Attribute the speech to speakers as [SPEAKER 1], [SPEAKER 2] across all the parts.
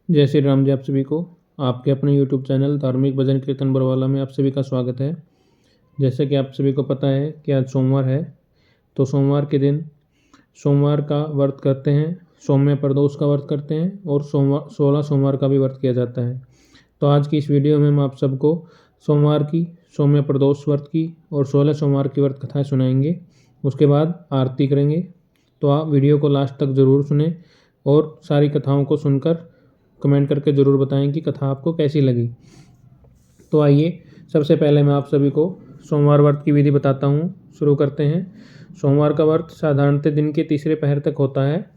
[SPEAKER 1] जय श्री राम जी। आप सभी को आपके अपने YouTube चैनल धार्मिक भजन कीर्तन बरवाला में आप सभी का स्वागत है। जैसे कि आप सभी को पता है कि आज सोमवार है, तो सोमवार के दिन सोमवार का व्रत करते हैं, सौम्य प्रदोष का व्रत करते हैं और 16 सोमवार का भी व्रत किया जाता है। तो आज की इस वीडियो में हम आप सबको सोमवार की, सौम्य प्रदोष व्रत की और 16 सोमवार की व्रत कथाएँ सुनाएंगे। उसके बाद आरती करेंगे। तो आप वीडियो को लास्ट तक ज़रूर सुने और सारी कथाओं को सुनकर कमेंट करके ज़रूर बताएं कि कथा आपको कैसी लगी। तो आइए सबसे पहले मैं आप सभी को सोमवार व्रत की विधि बताता हूँ। शुरू करते हैं। सोमवार का व्रत साधारणतः दिन के तीसरे पहर तक होता है।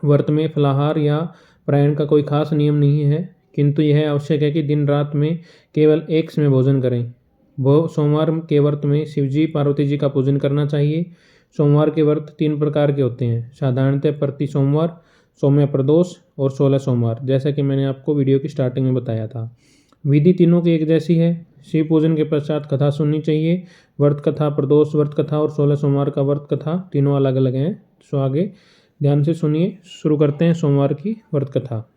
[SPEAKER 1] व्रत में फलाहार या प्रायण का कोई खास नियम नहीं है, किंतु यह आवश्यक है कि दिन रात में केवल एक समय भोजन करें। सोमवार के व्रत में शिवजी पार्वती जी का पूजन करना चाहिए। सोमवार के व्रत 3 प्रकार के होते हैं, साधारणतः प्रति सोमवार, सौम्य प्रदोष और 16 सोमवार, जैसा कि मैंने आपको वीडियो की स्टार्टिंग में बताया था। विधि तीनों की एक जैसी है। शिव पूजन के पश्चात कथा सुननी चाहिए। व्रत कथा, प्रदोष व्रत कथा और 16 सोमवार का व्रत कथा तीनों अलग अलग हैं। सो आगे ध्यान से सुनिए। शुरू करते हैं सोमवार की व्रत कथा।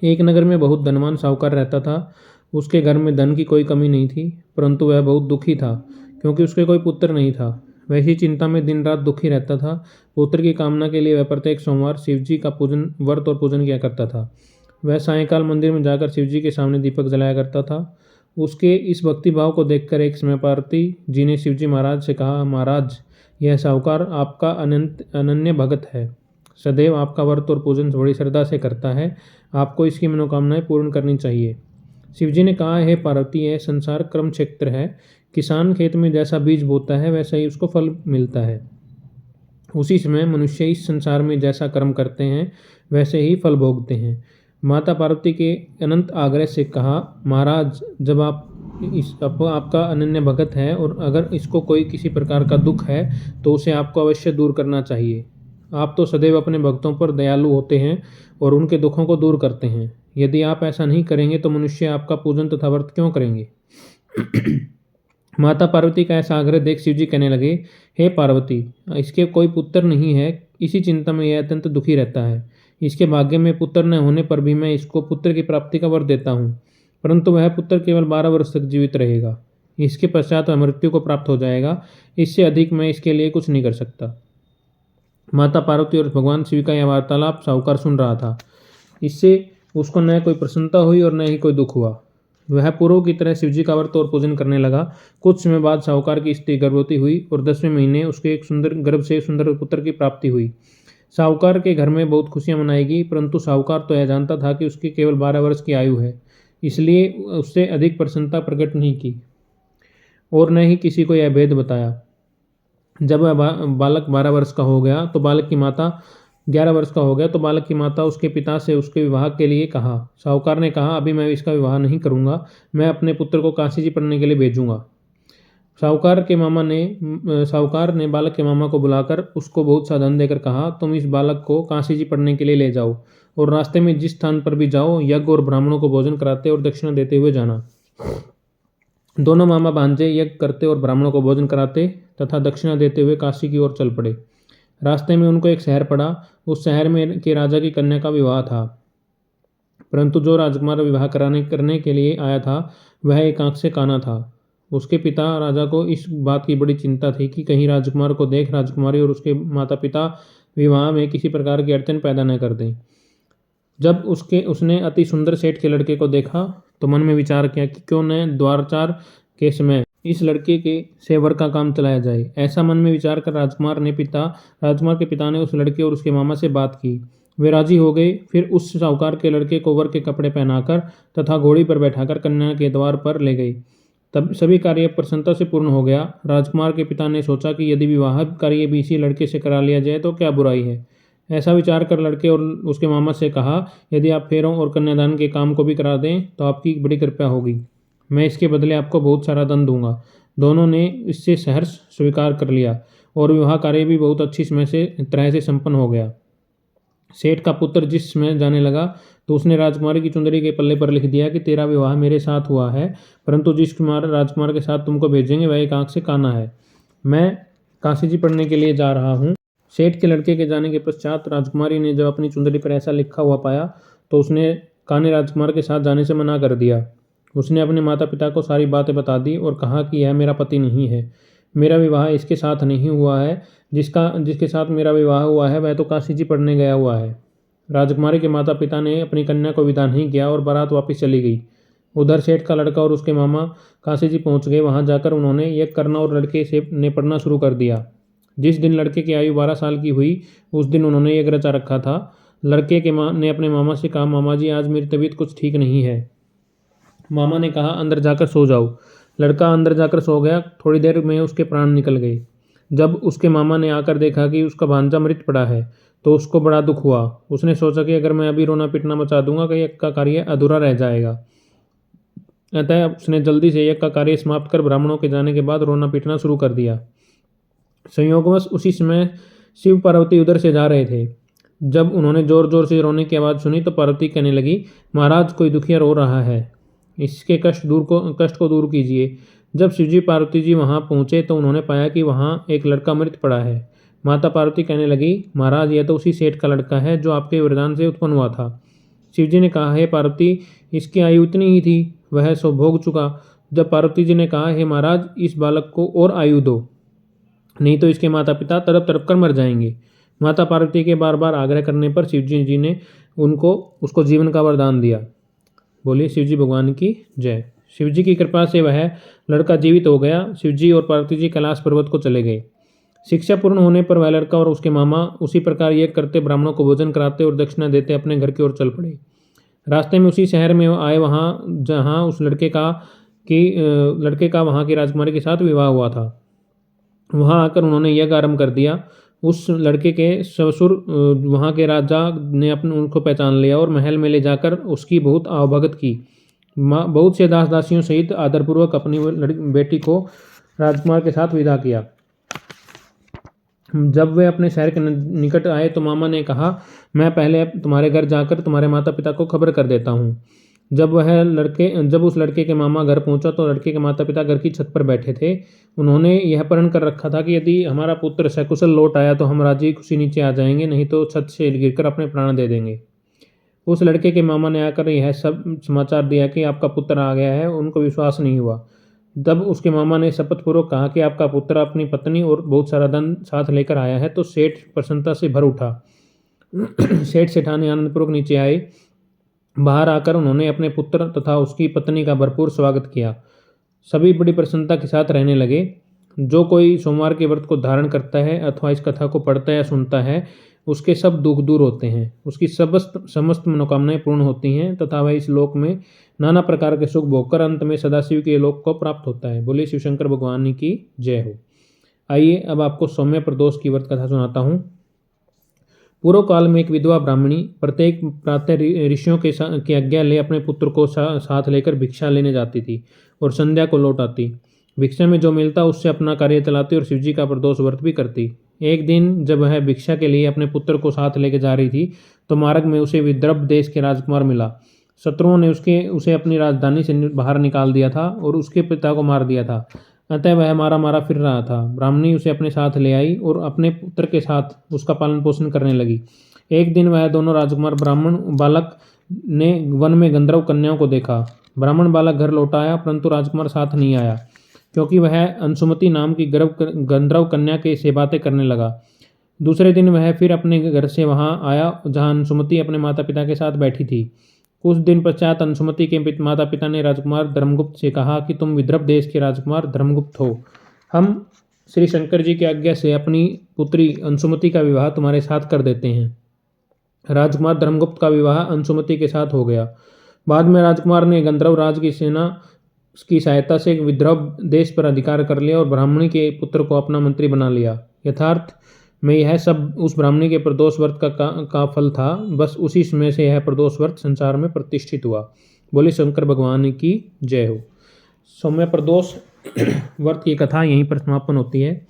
[SPEAKER 1] एक नगर में बहुत धनवान साहूकार रहता था। उसके घर में धन की कोई कमी नहीं थी, परंतु वह बहुत दुखी था क्योंकि उसके कोई पुत्र नहीं था। वैसी चिंता में दिन रात दुखी रहता था। पुत्र की कामना के लिए वह प्रत्येक सोमवार शिवजी का पूजन, व्रत और पूजन किया करता था। वह सायंकाल मंदिर में जाकर शिवजी के सामने दीपक जलाया करता था। उसके इस भक्ति भाव को देखकर एक समय पार्वती जी ने शिवजी महाराज से कहा, महाराज, यह साहूकार आपका अनन्य भगत है, सदैव आपका व्रत और पूजन बड़ी श्रद्धा से करता है। आपको इसकी मनोकामनाएं पूर्ण करनी चाहिए। शिवजी ने कहा, हे पार्वती, यह संसार कर्म क्षेत्र है। किसान खेत में जैसा बीज बोता है वैसा ही उसको फल मिलता है। उसी समय मनुष्य इस संसार में जैसा कर्म करते हैं वैसे ही फल भोगते हैं। माता पार्वती के अनंत आग्रह से कहा, महाराज, जब आपका अनन्य भगत है और अगर इसको कोई किसी प्रकार का दुख है तो उसे आपको अवश्य दूर करना चाहिए। आप तो सदैव अपने भक्तों पर दयालु होते हैं और उनके दुखों को दूर करते हैं। यदि आप ऐसा नहीं करेंगे तो मनुष्य आपका पूजन तथा व्रत क्यों करेंगे। माता पार्वती का ऐसा आग्रह देख शिवजी कहने लगे, हे पार्वती, इसके कोई पुत्र नहीं है। इसी चिंता में यह अत्यंत दुखी रहता है। इसके भाग्य में पुत्र न होने पर भी मैं इसको पुत्र की प्राप्ति का वर देता हूँ, परंतु वह पुत्र केवल 12 वर्ष तक जीवित रहेगा। इसके पश्चात वह मृत्यु को प्राप्त हो जाएगा। इससे अधिक मैं इसके लिए कुछ नहीं कर सकता। माता पार्वती और भगवान शिव का यह वार्तालाप साहूकार सुन रहा था। इससे उसको न कोई प्रसन्नता हुई और न ही कोई दुख हुआ। वह पूर्व की तरह शिवजी का व्रत और पूजन करने लगा। कुछ समय बाद साहूकार की स्त्री गर्भवती हुई और 10वें महीने उसके एक सुंदर गर्भ से सुंदर पुत्र की प्राप्ति हुई। साहूकार के घर में बहुत खुशियां मनाई गई, परंतु साहूकार तो यह जानता था कि उसकी केवल 12 वर्ष की आयु है, इसलिए उससे अधिक प्रसन्नता प्रकट नहीं की और न ही किसी को यह भेद बताया। जब वह बालक 12 वर्ष का हो गया तो बालक की माता 11 वर्ष का हो गया तो बालक की माता उसके पिता से उसके विवाह के लिए कहा। साहूकार ने कहा, अभी मैं इसका विवाह नहीं करूंगा, मैं अपने पुत्र को काशी जी पढ़ने के लिए भेजूंगा। साहूकार ने बालक के मामा को बुलाकर उसको बहुत सा धन देकर कहा, तुम इस बालक को काशी जी पढ़ने के लिए ले जाओ और रास्ते में जिस स्थान पर भी जाओ यज्ञ और ब्राह्मणों को भोजन कराते और दक्षिणा देते हुए जाना। दोनों मामा भांजे यज्ञ करते और ब्राह्मणों को भोजन कराते तथा दक्षिणा देते हुए काशी की ओर चल पड़े। रास्ते में उनको एक शहर पड़ा। उस शहर में के राजा की कन्या का विवाह था, परंतु जो राजकुमार विवाह करने के लिए आया था वह एक आंख से काना था। उसके पिता राजा को इस बात की बड़ी चिंता थी कि कहीं राजकुमार को देख राजकुमारी और उसके माता पिता विवाह में किसी प्रकार की अड़चन पैदा न कर दें। जब उसने अति सुंदर सेठ के लड़के को देखा तो मन में विचार किया कि क्यों न द्वारचार के समय इस लड़के के सेवर का काम चलाया जाए। ऐसा मन में विचार कर राजकुमार के पिता ने उस लड़के और उसके मामा से बात की। वे राजी हो गए। फिर उस साहूकार के लड़के को वर के कपड़े पहनाकर तथा घोड़ी पर बैठाकर कन्या के द्वार पर ले गई। तब सभी कार्य प्रसन्नता से पूर्ण हो गया। राजकुमार के पिता ने सोचा कि यदि विवाह कार्य भी इसी लड़के से करा लिया जाए तो क्या बुराई है। ऐसा विचार कर लड़के और उसके मामा से कहा, यदि आप फेरों और कन्यादान के काम को भी करा दें तो आपकी बड़ी कृपया होगी। मैं इसके बदले आपको बहुत सारा धन दूंगा। दोनों ने इससे सहर्ष स्वीकार कर लिया और विवाह कार्य भी बहुत अच्छी तरह से संपन्न हो गया। सेठ का पुत्र जिस समय जाने लगा तो उसने राजकुमारी की चुंदरी के पल्ले पर लिख दिया कि तेरा विवाह मेरे साथ हुआ है, परंतु जिस राजकुमार के साथ तुमको भेजेंगे वह एक आंख से काना है। मैं काशी जी पढ़ने के लिए जा रहा हूँ। सेठ के लड़के के जाने के पश्चात राजकुमारी ने जब अपनी चुंदरी पर ऐसा लिखा हुआ पाया तो उसने कान्हे राजकुमार के साथ जाने से मना कर दिया। उसने अपने माता पिता को सारी बातें बता दी और कहा कि यह मेरा पति नहीं है, मेरा विवाह इसके साथ नहीं हुआ है, जिसके साथ मेरा विवाह हुआ है वह तो काशी जी पढ़ने गया हुआ है। राजकुमारी के माता पिता ने अपनी कन्या को विदा नहीं किया और बारात वापस चली गई। उधर सेठ का लड़का और उसके मामा काशी जी पहुंच गए। वहां जाकर उन्होंने यज्ञ करना और लड़के से ने पढ़ना शुरू कर दिया। जिस दिन लड़के की आयु 12 साल की हुई उस दिन उन्होंने यज्ञ रचा रखा था। लड़के के माँ ने अपने मामा से कहा, मामा जी आज मेरी तबीयत कुछ ठीक नहीं है। मामा ने कहा, अंदर जाकर सो जाओ। लड़का अंदर जाकर सो गया। थोड़ी देर में उसके प्राण निकल गए। जब उसके मामा ने आकर देखा कि उसका भांजा मृत पड़ा है तो उसको बड़ा दुख हुआ। उसने सोचा कि अगर मैं अभी रोना पीटना मचा दूंगा कि यज्ञ का कार्य अधूरा रह जाएगा। अतः उसने जल्दी से यज्ञ का कार्य समाप्त कर ब्राह्मणों के जाने के बाद रोना पीटना शुरू कर दिया। संयोगवश उसी समय शिव पार्वती उधर से जा रहे थे। जब उन्होंने जोर जोर से रोने की आवाज़ सुनी तो पार्वती कहने लगी, महाराज कोई दुखिया रो रहा है, इसके कष्ट को दूर कीजिए। जब शिवजी पार्वती जी वहां पहुंचे तो उन्होंने पाया कि वहां एक लड़का मृत पड़ा है। माता पार्वती कहने लगी, महाराज यह तो उसी सेठ का लड़का है जो आपके वरदान से उत्पन्न हुआ था। शिवजी ने कहा, हे पार्वती इसकी आयु इतनी ही थी, वह सो भोग चुका। जब पार्वती जी ने कहा, हे महाराज इस बालक को और आयु दो, नहीं तो इसके माता पिता तड़प तड़प कर मर जाएंगे। माता पार्वती के बार बार आग्रह करने पर शिवजी जी ने उसको जीवन का वरदान दिया। बोलिए शिवजी भगवान की जय। शिवजी की कृपा से वह लड़का जीवित हो गया। शिवजी और पार्वती जी कैलाश पर्वत को चले गए। शिक्षा पूर्ण होने पर वह लड़का और उसके मामा उसी प्रकार यज्ञ करते, ब्राह्मणों को भोजन कराते और दक्षिणा देते अपने घर की ओर चल पड़े। रास्ते में उसी शहर में आए वहाँ जहाँ उस लड़के का वहाँ की राजकुमारी के साथ विवाह हुआ था। वहाँ आकर उन्होंने यज्ञ आरंभ कर दिया। उस लड़के के ससुर वहाँ के राजा ने उनको पहचान लिया और महल में ले जाकर उसकी बहुत आवभगत की। बहुत से दास दासियों सहित आदरपूर्वक अपनी बेटी को राजकुमार के साथ विदा किया। जब वे अपने शहर के निकट आए तो मामा ने कहा, मैं पहले तुम्हारे घर जाकर तुम्हारे माता पिता को खबर कर देता हूँ। जब उस लड़के के मामा घर पहुंचा तो लड़के के माता पिता घर की छत पर बैठे थे। उन्होंने यह प्रण कर रखा था कि यदि हमारा पुत्र सकुशल लौट आया तो हम राजी खुशी नीचे आ जाएंगे, नहीं तो छत से गिरकर अपने प्राण दे देंगे। उस लड़के के मामा ने आकर यह सब समाचार दिया कि आपका पुत्र आ गया है। उनको विश्वास नहीं हुआ। तब उसके मामा ने शपथपूर्वक कहा कि आपका पुत्र अपनी पत्नी और बहुत सारा धन साथ लेकर आया है। तो सेठ प्रसन्नता से भर उठा। सेठ सेठानी आनंदपूर्वक नीचे आए। बाहर आकर उन्होंने अपने पुत्र तथा उसकी पत्नी का भरपूर स्वागत किया। सभी बड़ी प्रसन्नता के साथ रहने लगे। जो कोई सोमवार के व्रत को धारण करता है अथवा इस कथा को पढ़ता या सुनता है उसके सब दुख दूर होते हैं, उसकी समस्त मनोकामनाएं पूर्ण होती हैं तथा वह इस लोक में नाना प्रकार के सुख भोगकर अंत में सदाशिव के लोक को प्राप्त होता है। बोलिए शिव शंकर भगवान की जय हो। आइए अब आपको सौम्य प्रदोष की व्रत कथा सुनाता हूँ। पूर्व काल में एक विधवा ब्राह्मणी प्रत्येक प्रातः ऋषियों की आज्ञा ले अपने पुत्र को साथ लेकर भिक्षा लेने जाती थी और संध्या को लौट आती। भिक्षा में जो मिलता उससे अपना कार्य चलाती और शिवजी का प्रदोष व्रत भी करती। एक दिन जब वह भिक्षा के लिए अपने पुत्र को साथ लेकर जा रही थी तो मार्ग में उसे विदर्भ देश के राजकुमार मिला। शत्रुओं ने उसे अपनी राजधानी से बाहर निकाल दिया था और उसके पिता को मार दिया था। अतः वह मारा मारा फिर रहा था। ब्राह्मणी उसे अपने साथ ले आई और अपने पुत्र के साथ उसका पालन पोषण करने लगी। एक दिन वह दोनों राजकुमार ब्राह्मण बालक ने वन में गंधर्व कन्याओं को देखा। ब्राह्मण बालक घर लौट आया परंतु राजकुमार साथ नहीं आया, क्योंकि वह अंशुमति नाम की गंधर्व कन्या के से बातें करने लगा। दूसरे दिन वह फिर अपने घर से वहां आया जहां अंशुमति अपने माता पिता के साथ बैठी थी। कुछ दिन पश्चात अंशुमति के माता पिता ने राजकुमार धर्मगुप्त से कहा कि तुम विदर्भ देश के राजकुमार धर्मगुप्त हो। हम श्री शंकर जी की आज्ञा से अपनी पुत्री अंशुमति का विवाह तुम्हारे साथ कर देते हैं। राजकुमार धर्मगुप्त का विवाह अंशुमति के साथ हो गया। बाद में राजकुमार ने गंधर्व राज की सेना की सहायता से विदर्भ देश पर अधिकार कर लिया और ब्राह्मणी के पुत्र को अपना मंत्री बना लिया। यथार्थ में यह सब उस ब्राह्मणी के प्रदोष व्रत का फल था। बस उसी समय से यह प्रदोष व्रत संसार में प्रतिष्ठित हुआ। बोले शंकर भगवान की जय हो। सौम्य प्रदोष व्रत की कथा यहीं पर समापन होती है।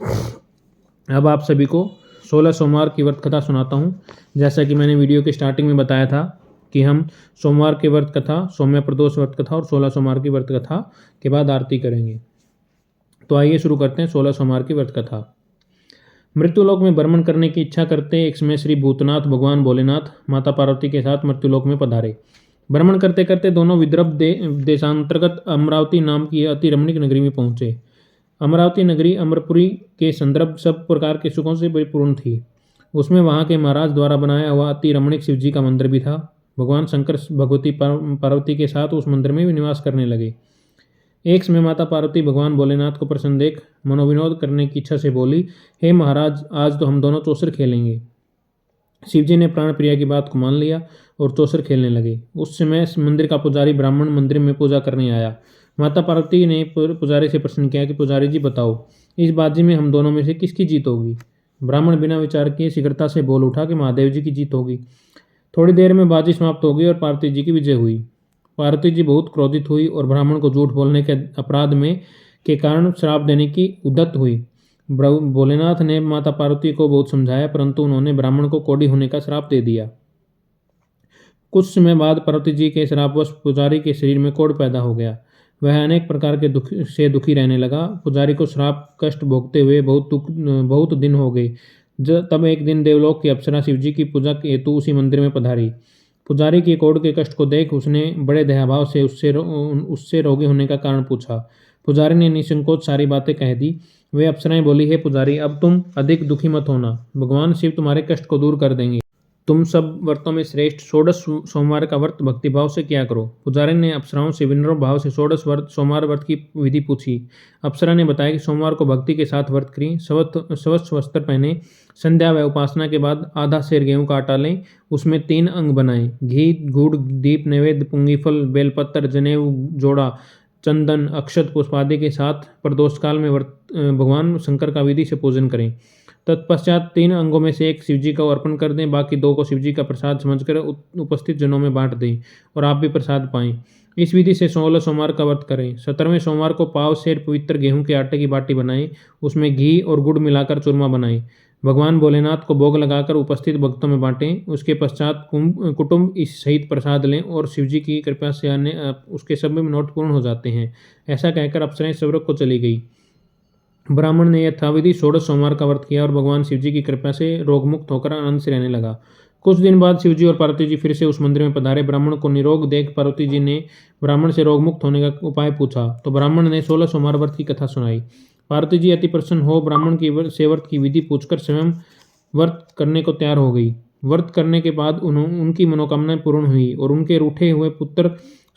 [SPEAKER 1] अब आप सभी को 16 सोमवार की व्रत कथा सुनाता हूँ। जैसा कि मैंने वीडियो के स्टार्टिंग में बताया था कि हम सोमवार की व्रत कथा, सौम्य प्रदोष व्रत कथा और 16 सोमवार की व्रत कथा के बाद आरती करेंगे। तो आइए शुरू करते हैं 16 सोमवार की व्रत कथा। मृत्युलोक में भ्रमण करने की इच्छा करते एक समय श्री भूतनाथ भगवान भोलेनाथ माता पार्वती के साथ मृत्युलोक में पधारे। भ्रमण करते करते दोनों विदर्भ देशांतर्गत अमरावती नाम की अति रमणीक नगरी में पहुंचे। अमरावती नगरी अमरपुरी के संदर्भ सब प्रकार के सुखों से परिपूर्ण थी। उसमें वहां के महाराज द्वारा बनाया हुआ अति रमणीक शिव जी का मंदिर भी था। भगवान शंकर भगवती पार्वती के साथ उस मंदिर में भी निवास करने लगे। एक समय माता पार्वती भगवान भोलेनाथ को प्रसन्न देख मनोविनोद करने की इच्छा से बोली, हे महाराज, आज तो हम दोनों चौसर खेलेंगे। शिवजी ने प्राण प्रिया की बात को मान लिया और चौसर खेलने लगे। उस समय मंदिर का पुजारी ब्राह्मण मंदिर में पूजा करने आया। माता पार्वती ने पुजारी से प्रश्न किया कि पुजारी जी बताओ, इस बाजी में हम दोनों में से किसकी जीत होगी। ब्राह्मण बिना विचार किए शीघ्रता से बोल उठा कि महादेव जी की जीत होगी। थोड़ी देर में बाजी समाप्त हो गई और पार्वती जी की विजय हुई। पार्वती जी बहुत क्रोधित हुई और ब्राह्मण को झूठ बोलने के अपराध में के कारण श्राप देने की उद्यत हुई। भोलेनाथ ने माता पार्वती को बहुत समझाया, परंतु उन्होंने ब्राह्मण को कोढ़ी होने का श्राप दे दिया। कुछ समय बाद पार्वती जी के श्रापवश पुजारी के शरीर में कोढ़ पैदा हो गया। वह अनेक प्रकार के दुखी रहने लगा। पुजारी को श्राप कष्ट भोगते हुए बहुत दिन हो गए। तब एक दिन देवलोक की अप्सरा शिवजी की पूजा हेतु उसी मंदिर में पधारी। पुजारी की कोढ़ के कष्ट को देख उसने बड़े दयाभाव से उससे रोगी होने का कारण पूछा। पुजारी ने निसंकोच सारी बातें कह दी। वे अप्सराएं बोली, हे पुजारी, अब तुम अधिक दुखी मत होना, भगवान शिव तुम्हारे कष्ट को दूर कर देंगे। तुम सब व्रतों में श्रेष्ठ षोडश सोमवार का व्रत भक्तिभाव से किया करो। पुजारी ने अप्सराओं से विनम्र भाव से षोडश सोमवार व्रत की विधि पूछी। अप्सरा ने बताया कि सोमवार को भक्ति के साथ व्रत करें, स्वच्छ वस्त्र पहने, संध्या व उपासना के बाद आधा सेर गेहूं का आटा लें, उसमें 3 अंग बनाएं, घी, गुड़, दीप, नैवेद्य, पुंगीफल, बेलपत्र, जनेऊ, जोड़ा, चंदन, अक्षत, पुष्प आदि के साथ प्रदोष काल में भगवान शंकर का विधि से पूजन करें। तत्पश्चात 3 अंगों में से एक शिवजी को अर्पण कर दें, बाकी 2 को शिवजी का प्रसाद समझकर उपस्थित जनों में बांट दें और आप भी प्रसाद पाएं। इस विधि से 16 सोमवार का व्रत करें। 17वें सोमवार को पाव सेर पवित्र गेहूं के आटे की बाटी बनाएं, उसमें घी और गुड़ मिलाकर चूरमा बनाएं, भगवान भोलेनाथ को भोग लगाकर उपस्थित भक्तों में बांटें। उसके पश्चात कुटुंब इस सहित प्रसाद लें और शिवजी की कृपा से उसके सभी मनोरथ पूर्ण हो जाते हैं। ऐसा कहकर अप्सराएं स्वर्ग को चली गई। ब्राह्मण ने यथाविधि 16 सोमवार का व्रत किया और भगवान शिवजी की कृपा से रोगमुक्त होकर आनंद से रहने लगा। कुछ दिन बाद शिवजी और पार्वती जी फिर से उस मंदिर में पधारे। ब्राह्मण को निरोग देख पार्वती जी ने ब्राह्मण से रोगमुक्त होने का उपाय पूछा तो ब्राह्मण ने 16 सोमवार व्रत की कथा सुनाई। पार्वती जी अति प्रसन्न हो ब्राह्मण की व्रत की विधि पूछकर स्वयं व्रत करने को तैयार हो गई। व्रत करने के बाद उनकी मनोकामनाएं पूर्ण हुई और उनके रूठे हुए पुत्र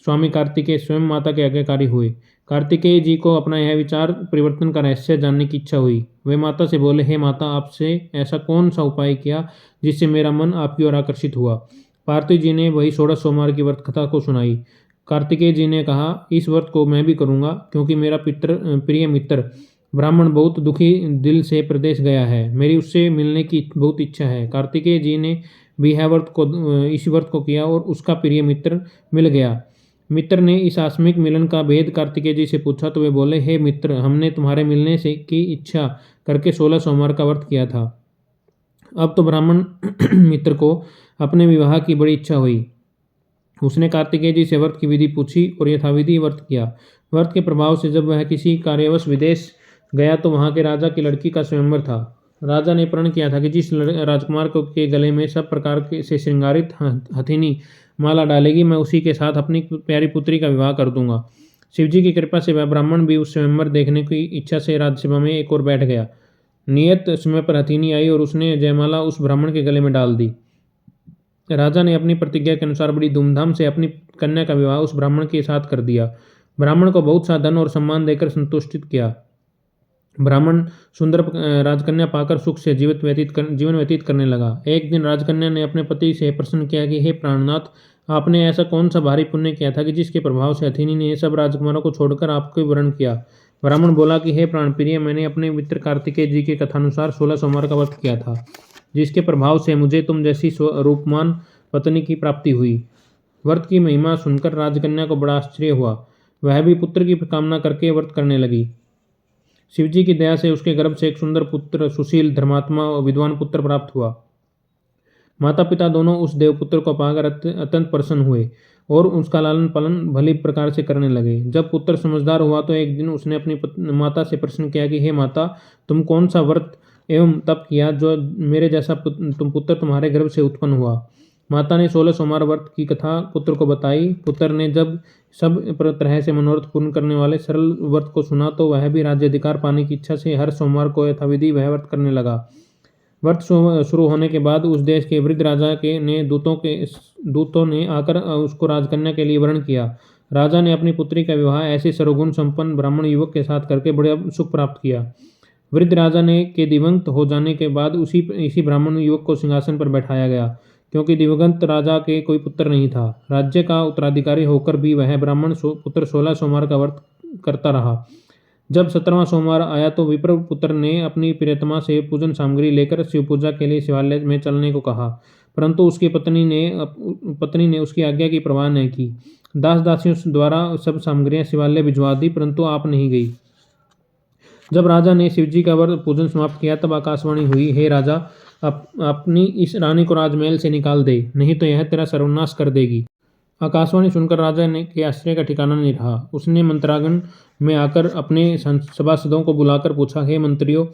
[SPEAKER 1] स्वामी कार्तिकेय स्वयं माता के आज्ञाकारी हुए। कार्तिकेय जी को अपना यह विचार परिवर्तन का रहस्य जानने की इच्छा हुई। वे माता से बोले, हे माता, आपसे ऐसा कौन सा उपाय किया जिससे मेरा मन आपकी ओर आकर्षित हुआ। पार्वती जी ने वही 16 सोमवार की व्रत कथा को सुनाई। कार्तिकेय जी ने कहा, इस व्रत को मैं भी करूंगा, क्योंकि मेरा प्रिय मित्र ब्राह्मण बहुत दुखी दिल से प्रदेश गया है, मेरी उससे मिलने की बहुत इच्छा है। कार्तिकेय जी ने भी इस व्रत को किया और उसका प्रिय मित्र मिल गया। मित्र ने इस आकस्मिक मिलन का भेद कार्तिकेय जी से पूछा तो वे बोले, हे मित्र, हमने तुम्हारे मिलने से की इच्छा करके 16 सोमवार का व्रत किया था। अब तो ब्राह्मण मित्र को अपने विवाह की बड़ी इच्छा हुई। उसने कार्तिकेय जी से व्रत की विधि पूछी और यथाविधि व्रत किया। व्रत के प्रभाव से जब वह किसी कार्यवश विदेश गया तो वहां के राजा की लड़की का स्वयंवर था। राजा ने प्रण किया था कि जिस राजकुमार के गले में सब प्रकार से श्रृंगारित हथिनी माला डालेगी, मैं उसी के साथ अपनी प्यारी पुत्री का विवाह कर दूंगा। शिवजी की कृपा से वह ब्राह्मण भी उस स्वयंवर देखने की इच्छा से राजसभा में एक और बैठ गया। नियत समय पर हथिनी आई और उसने जयमाला उस ब्राह्मण के गले में डाल दी। राजा ने अपनी प्रतिज्ञा के अनुसार बड़ी धूमधाम से अपनी कन्या का विवाह उस ब्राह्मण के साथ कर दिया। ब्राह्मण को बहुत सा धन और सम्मान देकर संतुष्टित किया। ब्राह्मण सुंदर राजकन्या पाकर सुख से जीवन व्यतीत करने लगा। एक दिन राजकन्या ने अपने पति से प्रश्न किया कि हे प्राणनाथ, आपने ऐसा कौन सा भारी पुण्य किया था कि जिसके प्रभाव से अथिनी ने सब राजकुमारों को छोड़कर आपको वरण किया। ब्राह्मण बोला कि हे प्राणप्रिय, मैंने अपने मित्र कार्तिकेय जी के कथानुसार 16 सोमवार का व्रत किया था, जिसके प्रभाव से मुझे तुम जैसी रूपमान पत्नी की प्राप्ति हुई। व्रत की महिमा सुनकर राजकन्या को बड़ा आश्चर्य हुआ। वह भी पुत्र की कामना करके व्रत करने लगी। शिवजी की दया से उसके गर्भ से एक सुंदर पुत्र, सुशील, धर्मात्मा और विद्वान पुत्र प्राप्त हुआ। माता पिता दोनों उस देवपुत्र को पाकर अत्यंत प्रसन्न हुए और उसका लालन पालन भली प्रकार से करने लगे। जब पुत्र समझदार हुआ तो एक दिन उसने अपनी माता से प्रश्न किया कि हे माता, तुम कौन सा व्रत एवं तप किया जो मेरे जैसा पुत्र तुम्हारे गर्भ से उत्पन्न हुआ। माता ने 16 सोमवार व्रत की कथा पुत्र को बताई। पुत्र ने जब सब तरह से मनोरथ पूर्ण करने वाले सरल व्रत को सुना तो वह भी राज्याधिकार पाने की इच्छा से हर सोमवार को यथाविधि वह व्रत करने लगा। व्रत शुरू होने के बाद उस देश के वृद्ध राजा के ने दूतों ने आकर उसको राजकन्या के लिए वर्ण किया। राजा ने अपनी पुत्री का विवाह ऐसे सर्वगुण संपन्न ब्राह्मण युवक के साथ करके बड़े सुख प्राप्त किया। वृद्ध राजा ने के दिवंगत हो जाने के बाद इसी ब्राह्मण युवक को सिंहासन पर बैठाया गया, क्योंकि दिवंगत राजा के कोई पुत्र नहीं था। राज्य का उत्तराधिकारी होकर भी वह ब्राह्मण पुत्र 16 सोमवार का व्रत करता रहा। जब 17वां सोमवार आया तो विप्र पुत्र ने अपनी प्रियतमा से पूजन सामग्री लेकर शिव पूजा के लिए शिवालय में चलने को कहा, परंतु उसकी पत्नी ने उसकी आज्ञा की परवाह नहीं की। दास दासियों द्वारा सब सामग्रियां शिवालय भिजवा दी, परंतु आप नहीं गई। जब राजा ने शिवजी का व्रत पूजन समाप्त किया तब आकाशवाणी हुई, हे राजा, अपनी इस रानी को राजमहल से निकाल दे, नहीं तो यह तेरा सर्वनाश कर देगी। आकाशवाणी सुनकर राजा ने के आश्चर्य का ठिकाना नहीं रहा। उसने मंत्रांगण में आकर अपने सभासदों को बुलाकर पूछा, हे मंत्रियों,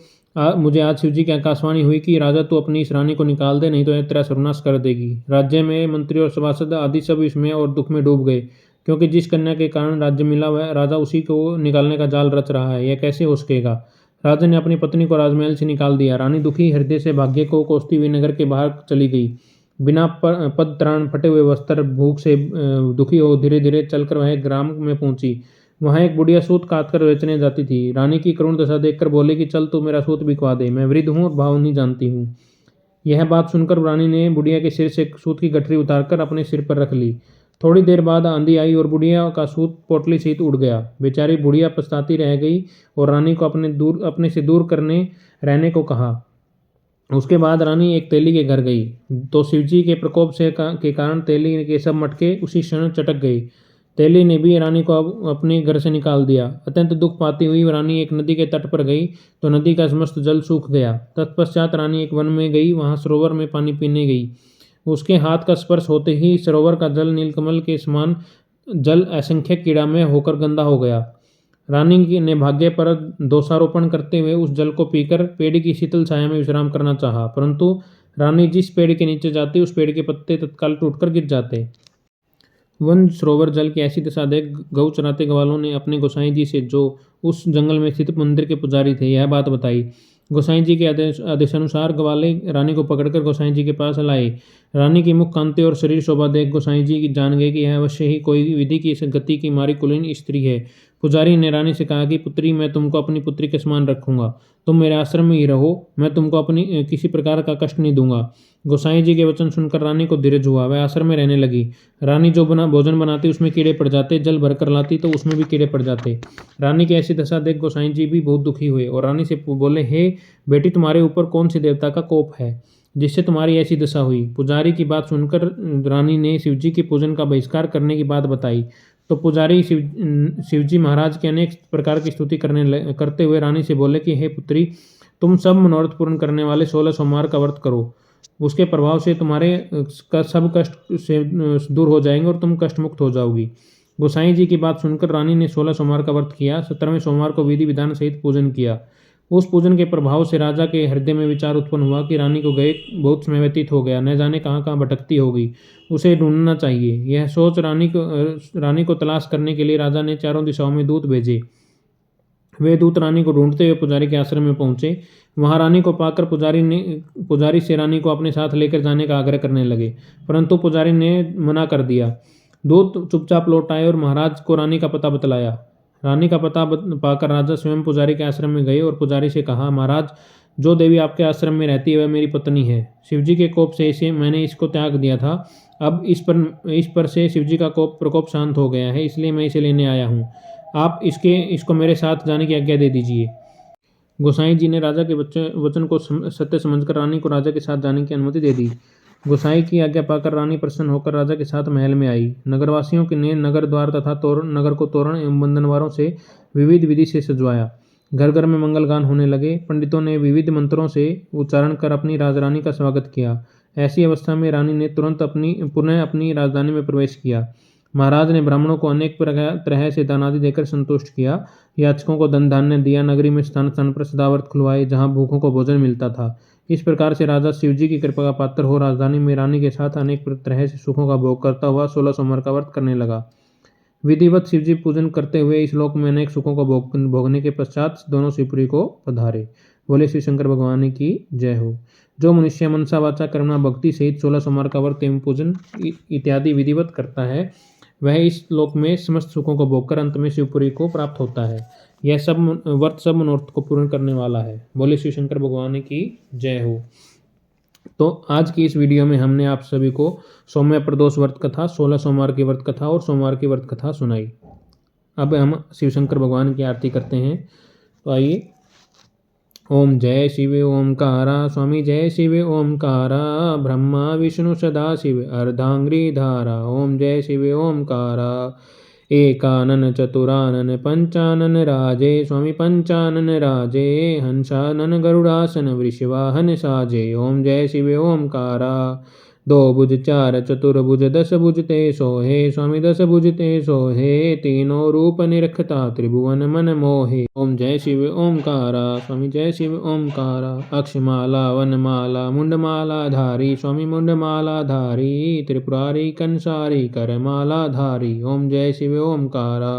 [SPEAKER 1] मुझे आज शिवजी की आकाशवाणी हुई कि राजा तू अपनी इस रानी को निकाल दे, नहीं तो यह तेरा सर्वनाश कर देगी। राज्य में मंत्री और सभासद आदि सब इसमें और दुख में डूब गए, क्योंकि जिस कन्या के कारण राज्य मिला वह राजा उसी को निकालने का जाल रच रहा है, यह कैसे हो सकेगा। राजा ने अपनी पत्नी को राजमहल से निकाल दिया। रानी दुखी हृदय से भाग्य को कोसती हुई नगर के बाहर चली गई। बिना पद त्राण, फटे हुए वस्त्र, भूख से दुखी हो धीरे धीरे चलकर वह ग्राम में पहुंची। वहां एक बुढ़िया सूत काटकर बेचने जाती थी। रानी की करुण दशा देखकर बोले कि चल तू मेरा सूत बिकवा दे, मैं वृद्ध हूँ और भाव नहीं जानती हूँ। यह बात सुनकर रानी ने बुढ़िया के सिर से सूत की गठरी उतारकर अपने सिर पर रख ली। थोड़ी देर बाद आंधी आई और बुढ़िया का सूत पोटली सहित उड़ गया। बेचारी बुढ़िया पछताती रह गई और रानी को अपने से दूर करने रहने को कहा। उसके बाद रानी एक तेली के घर गई तो शिवजी के प्रकोप के कारण तेली के सब मटके उसी क्षण चटक गए। तेली ने भी रानी को अपने घर से निकाल दिया। अत्यंत दुख पाती हुई रानी एक नदी के तट पर गई तो नदी का समस्त जल सूख गया। तत्पश्चात रानी एक वन में गई, वहां सरोवर में पानी पीने गई। उसके हाथ का स्पर्श होते ही सरोवर का जल नीलकमल के समान जल असंख्य कीड़ामय होकर गंदा हो गया। रानी ने भाग्य पर दोषारोपण करते हुए उस जल को पीकर पेड़ की शीतल छाया में विश्राम करना चाहा, परंतु रानी जिस पेड़ के नीचे जाती उस पेड़ के पत्ते तत्काल टूटकर गिर जाते। वन सरोवर जल की ऐसी दशा देख गौ चराते ग्वालों ने अपने गोसाई जी से, जो उस जंगल में स्थित मंदिर के पुजारी थे, यह बात बताई। गोसाई जी के आदेशानुसार ग्वाले रानी को पकड़कर गोसाई जी के पास लाए। रानी की मुख कांति और शरीर शोभा देख गोसाई जी जान गए कि यह अवश्य ही कोई विधि की गति की मारी कुलीन स्त्री है। पुजारी ने रानी से कहा कि पुत्री, मैं तुमको अपनी पुत्री के समान रखूंगा, तुम मेरे आश्रम में ही रहो, मैं तुमको अपनी किसी प्रकार का कष्ट नहीं दूंगा। गोसाई जी के वचन सुनकर रानी को धीरज हुआ, वह आश्रम में रहने लगी। रानी जो भोजन बनाती उसमें कीड़े पड़ जाते, जल भरकर लाती तो उसमें भी कीड़े पड़ जाते। रानी की ऐसी दशा देख गोसाई जी भी बहुत दुखी हुए और रानी से बोले, हे बेटी, तुम्हारे ऊपर कौन सी देवता का कोप है जिससे तुम्हारी ऐसी दशा हुई। पुजारी की बात सुनकर रानी ने शिवजी के पूजन का बहिष्कार करने की बात बताई तो पुजारी शिवजी महाराज की अनेक प्रकार की स्तुति करते हुए रानी से बोले कि हे पुत्री, तुम सब मनोरथ पूर्ण करने वाले 16 सोमवार का व्रत करो, उसके प्रभाव से तुम्हारे सब कष्ट से दूर हो जाएंगे और तुम कष्ट मुक्त हो जाओगी। गोसाई जी की बात सुनकर रानी ने 16 सोमवार का व्रत किया। 17वें सोमवार को विधि विधान सहित पूजन किया। उस पूजन के प्रभाव से राजा के हृदय में विचार उत्पन्न हुआ कि रानी को गए बहुत समय व्यतीत हो गया, न जाने कहाँ कहाँ भटकती होगी, उसे ढूंढना चाहिए। यह सोच रानी को तलाश करने के लिए राजा ने चारों दिशाओं में दूत भेजे। वे दूत रानी को ढूंढते हुए पुजारी के आश्रम में पहुंचे। वहां रानी को पाकर पुजारी से रानी को अपने साथ लेकर जाने का आग्रह करने लगे, परंतु पुजारी ने मना कर दिया। दूत चुपचाप लौट आए और महाराज को रानी का पता बतलाया। रानी का पता पाकर राजा स्वयं पुजारी के आश्रम में गए और पुजारी से कहा, महाराज, जो देवी आपके आश्रम में रहती है वह मेरी पत्नी है। शिवजी के कोप से मैंने इसको त्याग दिया था, अब इस पर से शिवजी का प्रकोप शांत हो गया है, इसलिए मैं इसे लेने आया हूँ। आप इसको मेरे साथ जाने की आज्ञा दे दीजिए। गोसाई जी ने राजा के वचन को सत्य समझकर रानी को राजा के साथ जाने की अनुमति दे दी। गोसाई की आज्ञा पाकर रानी प्रसन्न होकर राजा के साथ महल में आई। नगरवासियों ने नगर द्वार तथा नगर को तोरण एवं बंधनवारों से विविध विधि से सजवाया। घर घर में मंगल गान होने लगे। पंडितों ने विविध मंत्रों से उच्चारण कर अपनी राजरानी का स्वागत किया। ऐसी अवस्था में रानी ने तुरंत पुनः अपनी राजधानी में प्रवेश किया। महाराज ने ब्राह्मणों को अनेक तरह से दान आदि देकर संतुष्ट किया। याचकों को धन धान्य दिया। नगरी में स्थान स्थान पर सदाव्रत खुलवाए जहाँ भूखों को भोजन मिलता था। इस प्रकार से राजा शिवजी की कृपा का पात्र हो राजधानी में रानी के साथ अनेक तरह से सुखों का भोग करता हुआ 16 सोमवार का व्रत करने लगा। विधिवत शिवजी पूजन करते हुए इस लोक में अनेक सुखों को भोगने के पश्चात दोनों शिवपुरी को पधारे। बोले श्री शंकर भगवान की जय हो। जो मनुष्य मनसा वाचा कर्मणा भक्ति सहित 16 सोमवार का व्रत एवं पूजन इत्यादि विधिवत करता है वह इस लोक में समस्त सुखों को भोगकर अंत में शिवपुरी को प्राप्त होता है। यह सब व्रत सब मनोरथ को पूर्ण करने वाला है। बोले श्री शंकर भगवान की जय हो। तो आज की इस वीडियो में हमने आप सभी को सौम्य प्रदोष व्रत कथा, 16 सोमवार की व्रत कथा और सोमवार की व्रत कथा सुनाई। अब हम शिव शंकर भगवान की आरती करते हैं। तो आइए। ओम जय शिव ओमकारा स्वामी जय शिव ओमकारा ब्रह्मा विष्णु सदा शिव अर्धांगिरीधारा। ओम जय शिव ओमकारा एकानन चतुरानन पंचानन राजे स्वामी पंचानन राजे हंसानन गरुड़ासन वृषवाहन साजे। ओम जय शिव ओमकारा दो भुज चार चतुर्भुज 10 भुज ते सोहे स्वामी 10 भुज ते सोहे तीनों रूप निरखता त्रिभुवन मन मोहे। ओम जय शिव ओमकारा स्वामी जय शिव ओमकारा अक्षमाला वनमाला मुंडमाला धारी स्वामी मुंडमाला धारी त्रिपुरारी कंसारी करमाला धारी। ओम जय शिव ओमकारा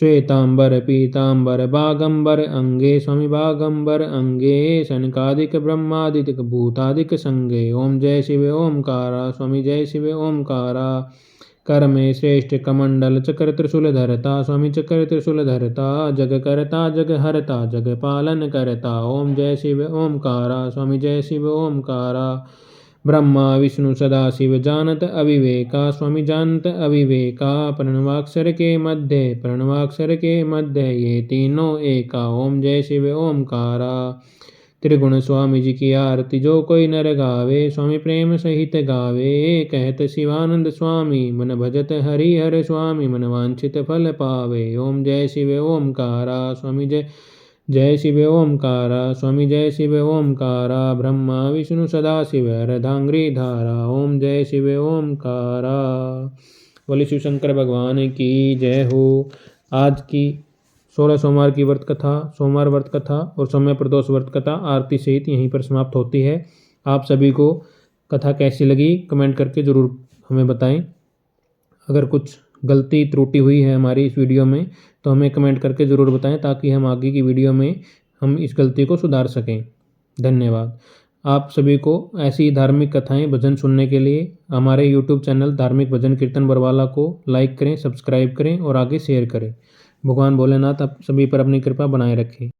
[SPEAKER 1] श्वेतांबर पीतांबर बागंबर अंगे स्वामी बागंबर अंगे सनकादिक ब्रह्मादिक भूतादिक संगे। ओम जय शिव ओमकारा स्वामी जय शिव ओमकारा कर में श्रेष्ठ कमंडल चक्र त्रिशूल धरता स्वामी चक्र त्रिशूल धरता जग करता जग हरता जग पालन करता। ओम जय शिव ओमकारा स्वामी जय शिव ओमकारा ब्रह्मा विष्णु सदा शिव जानत अविवेका स्वामी जानत अविवेका प्रणवाक्षर के मध्य ये तीनों एका। ओम जय शिव ओमकारा त्रिगुण स्वामी जी की आरती जो कोई नर गावे स्वामी प्रेम सहित गावे कहत शिवानंद स्वामी मन भजत हरि हर स्वामी मन वांछित फल पावे। ओम जय शिव ओमकारा स्वामी जय शिव ओमकारा स्वामी जय शिव ओमकारा ब्रह्मा विष्णु सदा शिव अर्धांगिरीधारा। ओम जय शिव ओमकारा। बोले शिव शंकर भगवान की जय हो। आज की 16 सोमवार की व्रत कथा, सोमवार व्रत कथा और सौम्य प्रदोष व्रत कथा आरती सहित यहीं पर समाप्त होती है। आप सभी को कथा कैसी लगी कमेंट करके ज़रूर हमें बताएं। अगर कुछ गलती त्रुटि हुई है हमारी इस वीडियो में तो हमें कमेंट करके ज़रूर बताएं ताकि हम आगे की वीडियो में हम इस गलती को सुधार सकें। धन्यवाद। आप सभी को ऐसी धार्मिक कथाएं भजन सुनने के लिए हमारे YouTube चैनल धार्मिक भजन कीर्तन बरवाला को लाइक करें, सब्सक्राइब करें और आगे शेयर करें। भगवान भोलेनाथ आप सभी पर अपनी कृपा बनाए रखें।